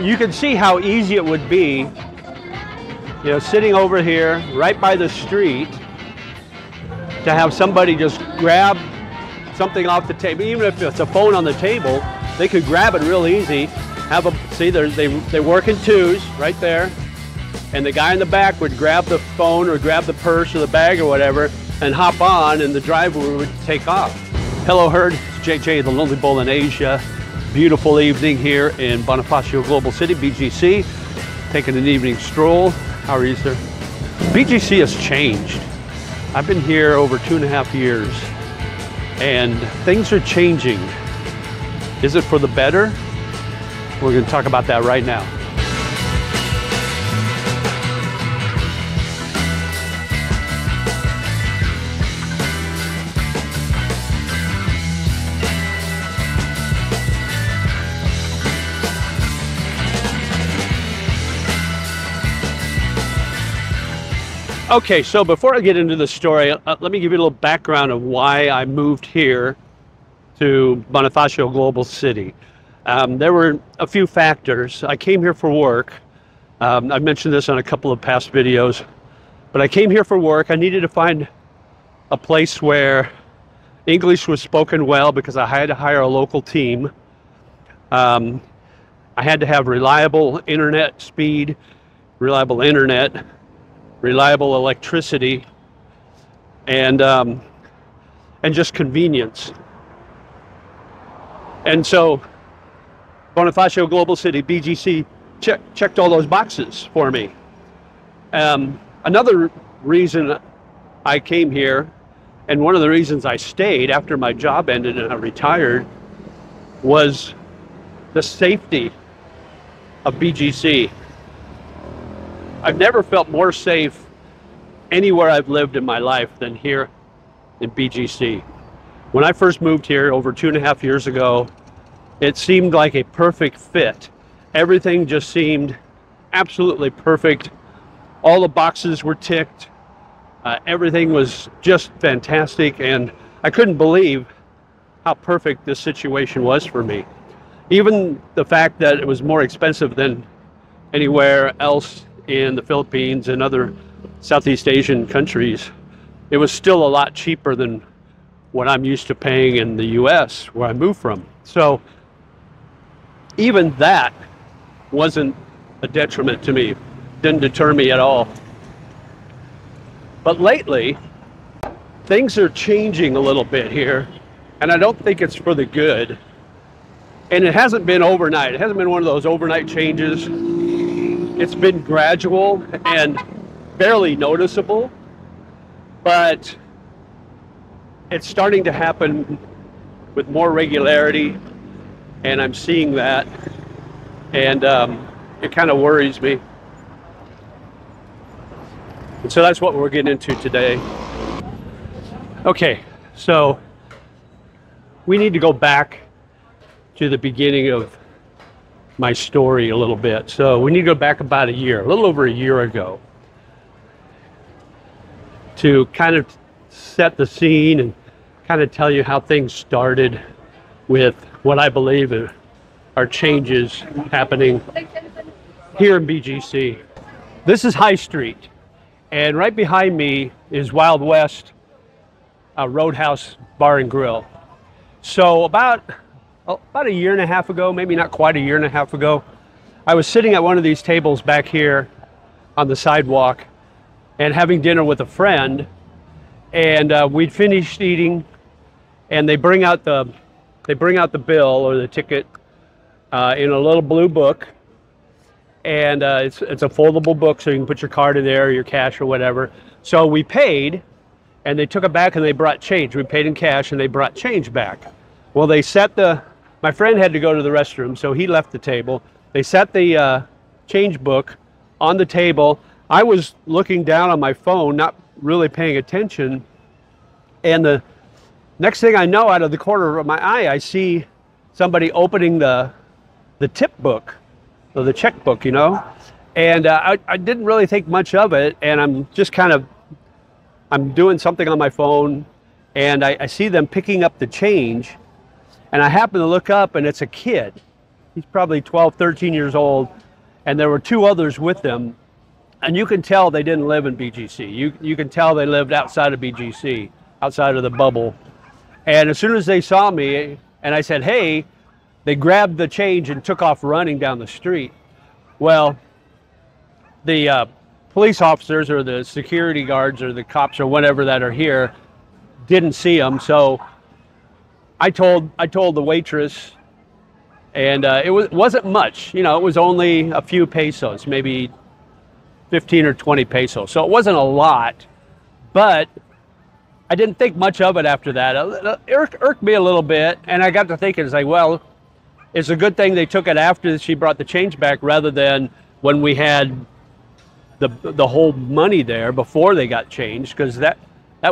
you can see how easy it would be, you know, sitting over here right by the street, to have somebody just grab something off the table. Even if it's a phone on the table, they could grab it real easy. Have a, see, they work in twos right there. And the guy in the back would grab the phone or grab the purse or the bag or whatever and hop on, and the driver would take off. Hello herd, it's JJ the Lonely Bull in Asia. Beautiful evening here in Bonifacio Global City, BGC. Taking an evening stroll. How are you, sir? BGC has changed. I've been here over 2.5 years and things are changing. Is it for the better? We're going to talk about that right now. Okay, so before I get into the story, let me give you a little background of why I moved here to Bonifacio Global City. There were a few factors. I came here for work. I've mentioned this on a couple of past videos, but I came here for work. I needed to find a place where English was spoken well because I had to hire a local team. I had to have reliable internet speed, reliable internet, reliable electricity, and just convenience. And so Bonifacio Global City, BGC, checked all those boxes for me. Another reason I came here, and one of the reasons I stayed after my job ended and I retired, was the safety of BGC. I've never felt more safe anywhere I've lived in my life than here in BGC. When I first moved here over 2.5 years ago, it seemed like a perfect fit. Everything just seemed absolutely perfect. All the boxes were ticked. Everything was just fantastic, and I couldn't believe how perfect this situation was for me. Even the fact that it was more expensive than anywhere else in the Philippines and other Southeast Asian countries, it was still a lot cheaper than what I'm used to paying in the US, where I moved from. So even that wasn't a detriment to me, didn't deter me at all. But lately, things are changing a little bit here, and I don't think it's for the good. And it hasn't been overnight. It hasn't been one of those overnight changes. It's been gradual and barely noticeable, but it's starting to happen with more regularity, and I'm seeing that, and it kind of worries me. And so that's what we're getting into today. Okay, so we need to go back to the beginning of my story a little bit. So we need to go back about a little over a year ago, to kind of set the scene and kind of tell you how things started with what I believe are changes happening here in BGC. This is High Street, and right behind me is Wild West Roadhouse Bar and Grill. So about a year and a half ago, maybe not quite a year and a half ago, I was sitting at one of these tables back here on the sidewalk and having dinner with a friend, and we'd finished eating, and they bring out the bill or the ticket in a little blue book, and it's a foldable book, so you can put your card in there, your cash or whatever. So we paid, and they took it back and they brought change. We paid in cash and they brought change back. Well, they set my friend had to go to the restroom, so he left the table. They set the change book on the table. I was looking down on my phone, not really paying attention, and the next thing I know, out of the corner of my eye, I see somebody opening the tip book, or the checkbook, you know, and I didn't really think much of it, and I'm just I'm doing something on my phone, and I see them picking up the change, and I happen to look up, and it's a kid. He's probably 12, 13 years old, and there were two others with them. And you can tell they didn't live in BGC. You can tell they lived outside of BGC, outside of the bubble. And as soon as they saw me, and I said, hey, they grabbed the change and took off running down the street. Well, the police officers or the security guards or the cops or whatever that are here didn't see them. So I told the waitress, and it wasn't much. You know, it was only a few pesos, maybe 15 or 20 pesos. So it wasn't a lot, but I didn't think much of it after that. It irked me a little bit, and I got to thinking, it's like, well, it's a good thing they took it after she brought the change back rather than when we had the whole money there before they got changed, because that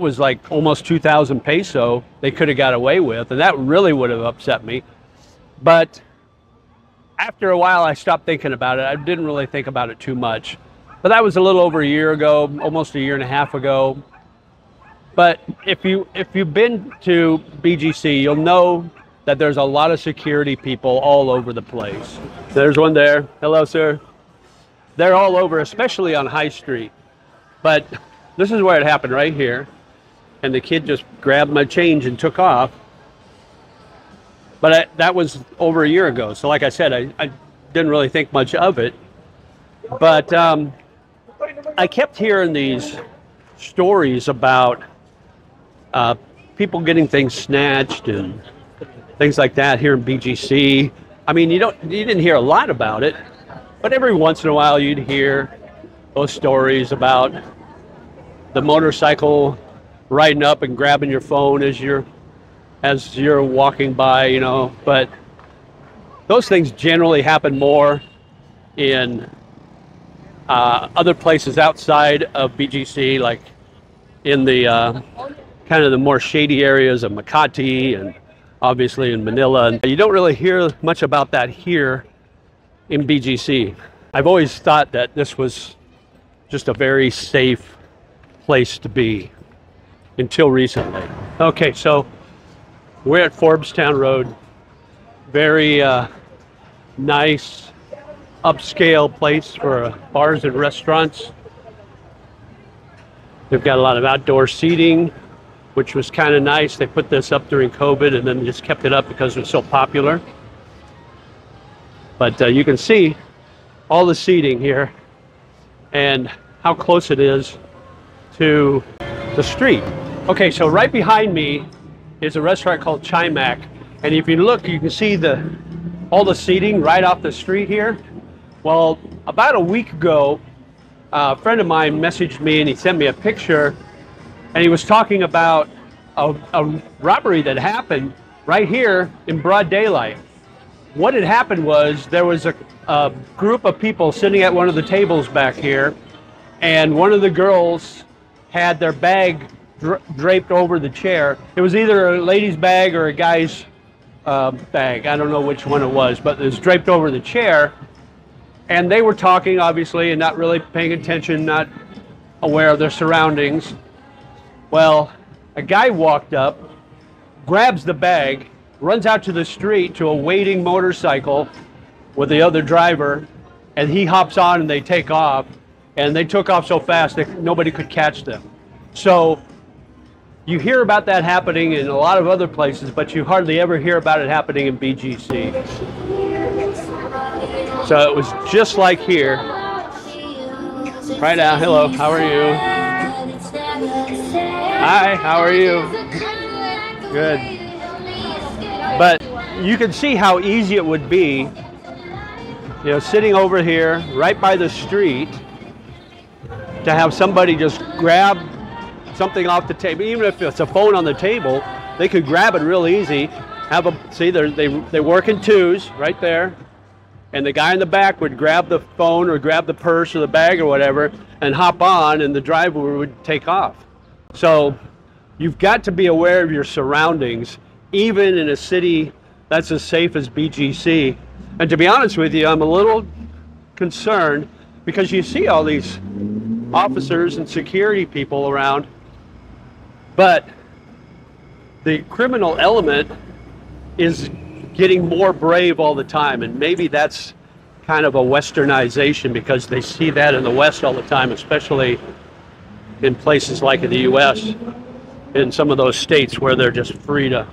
was like almost 2,000 peso they could have got away with, and that really would have upset me. But after a while, I stopped thinking about it. I didn't really think about it too much. But that was a little over a year ago, almost a year and a half ago. But if you've been to BGC, you'll know that there's a lot of security people all over the place. There's one there. Hello, sir. They're all over, especially on High Street. But this is where it happened, right here. And the kid just grabbed my change and took off. But that was over a year ago. So like I said, I didn't really think much of it. But I kept hearing these stories about people getting things snatched and things like that here in BGC. I mean, you didn't hear a lot about it, but every once in a while you'd hear those stories about the motorcycle riding up and grabbing your phone as you're walking by, you know. But those things generally happen more in other places outside of BGC, like in the kind of the more shady areas of Makati and obviously in Manila. And you don't really hear much about that here in BGC. I've always thought that this was just a very safe place to be until recently. Okay, so we're at Forbestown Road. Very nice upscale place for bars and restaurants. They've got a lot of outdoor seating, which was kind of nice. They put this up during COVID and then just kept it up because it was so popular. But you can see all the seating here and how close it is to the street. Okay, so right behind me is a restaurant called Chimac. And if you look, you can see all the seating right off the street here. Well, about a week ago, a friend of mine messaged me and he sent me a picture, and he was talking about a robbery that happened right here in broad daylight. What had happened was there was a group of people sitting at one of the tables back here, and one of the girls had their bag draped over the chair. It was either a lady's bag or a guy's bag. I don't know which one it was, but it was draped over the chair. And they were talking, obviously, and not really paying attention, not aware of their surroundings. Well, a guy walked up, grabs the bag, runs out to the street to a waiting motorcycle with the other driver, and he hops on and they take off. And they took off so fast that nobody could catch them. So you hear about that happening in a lot of other places, but you hardly ever hear about it happening in BGC. So it was just like here. Right now, hello, how are you? Hi, how are you? Good. But you can see how easy it would be, you know, sitting over here right by the street, to have somebody just grab something off the table. Even if it's a phone on the table, they could grab it real easy. See, they work in twos right there. And the guy in the back would grab the phone or grab the purse or the bag or whatever and hop on, and the driver would take off. So you've got to be aware of your surroundings, even in a city that's as safe as BGC. And to be honest with you, I'm a little concerned because you see all these officers and security people around, but the criminal element is getting more brave all the time. And maybe that's kind of a westernization, because they see that in the West all the time, especially in places like the US, in some of those states where they're just free to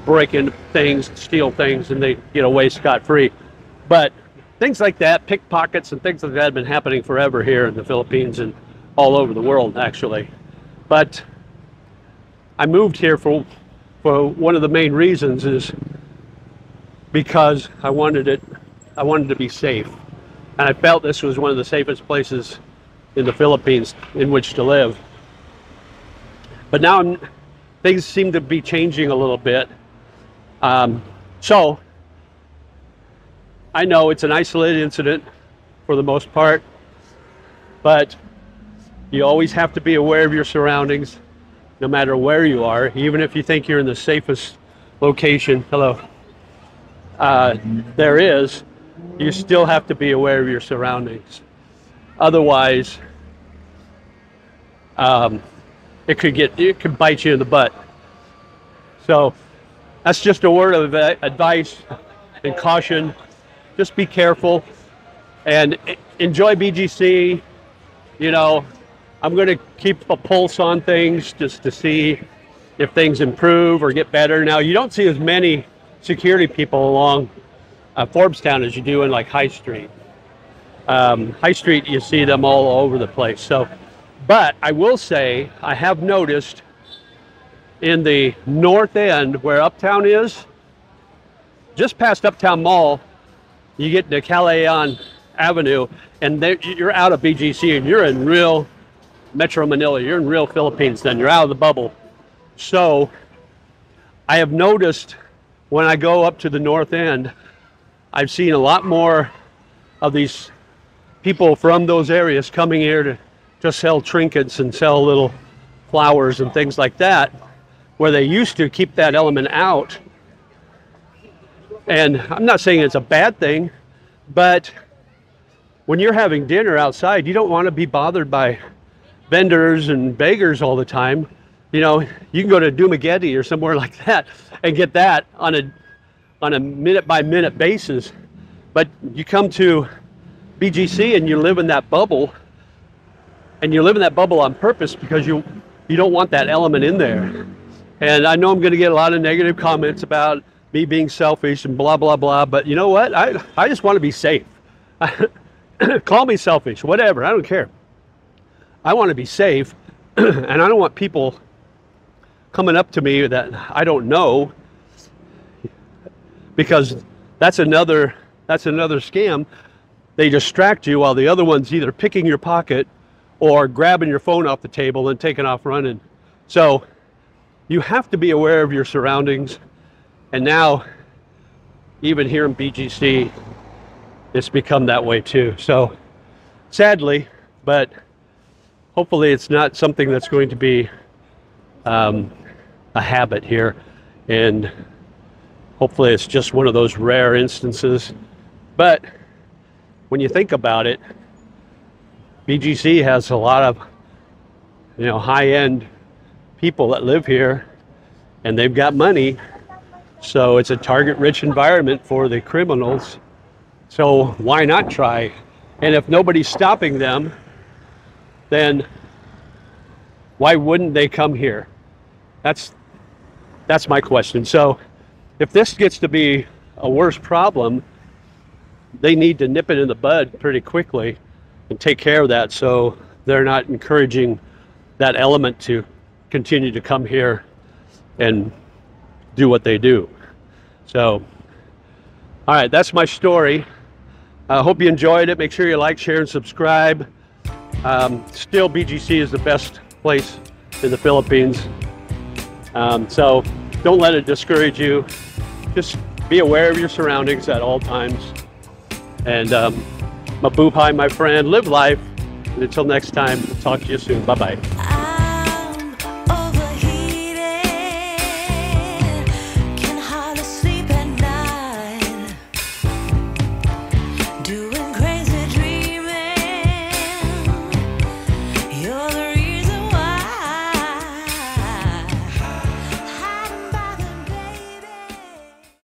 break into things, steal things, and they get away scot-free. But things like that, pickpockets and things like that, have been happening forever here in the Philippines and all over the world, actually. But I moved here for one of the main reasons is because I wanted to be safe, and I felt this was one of the safest places in the Philippines in which to live. But now things seem to be changing a little bit. So I know it's an isolated incident for the most part, but you always have to be aware of your surroundings, no matter where you are. Even if you think you're in the safest location, there is, you still have to be aware of your surroundings. Otherwise, it could bite you in the butt. So that's just a word of advice and caution. Just be careful and enjoy BGC. You know, I'm going to keep a pulse on things just to see if things improve or get better. Now, you don't see as many security people along Forbes-town as you do in like High Street. High Street, you see them all over the place. So, but I will say, I have noticed in the north end where Uptown is, just past Uptown Mall, you get to Calayan Avenue, and you're out of BGC, and you're in real Metro Manila. You're in real Philippines then. You're out of the bubble. So I have noticed when I go up to the north end, I've seen a lot more of these people from those areas coming here to just sell trinkets and sell little flowers and things like that, where they used to keep that element out. And I'm not saying it's a bad thing, but when you're having dinner outside, you don't want to be bothered by vendors and beggars all the time. You know, you can go to Dumaguete or somewhere like that and get that on a minute-by-minute basis. But you come to BGC and you live in that bubble, and you live in that bubble on purpose because you don't want that element in there. And I know I'm going to get a lot of negative comments about me being selfish and blah, blah, blah. But you know what? I just want to be safe. Call me selfish, whatever. I don't care. I want to be safe, and I don't want people coming up to me that I don't know, because that's another scam. They distract you while the other one's either picking your pocket or grabbing your phone off the table and taking off running. So you have to be aware of your surroundings. And now, even here in BGC, it's become that way too. So sadly, but hopefully it's not something that's going to be a habit here. And hopefully it's just one of those rare instances. But when you think about it, BGC has a lot of, high-end people that live here, and they've got money. So it's a target-rich environment for the criminals. So why not try? And if nobody's stopping them, then why wouldn't they come here? That's my question. So if this gets to be a worse problem, they need to nip it in the bud pretty quickly and take care of that, so they're not encouraging that element to continue to come here and do what they do. So, all right, that's my story. I hope you enjoyed it. Make sure you like, share, and subscribe. Still, BGC is the best place in the Philippines. So don't let it discourage you. Just be aware of your surroundings at all times. And mabuhay, my friend. Live life. And until next time, talk to you soon. Bye-bye.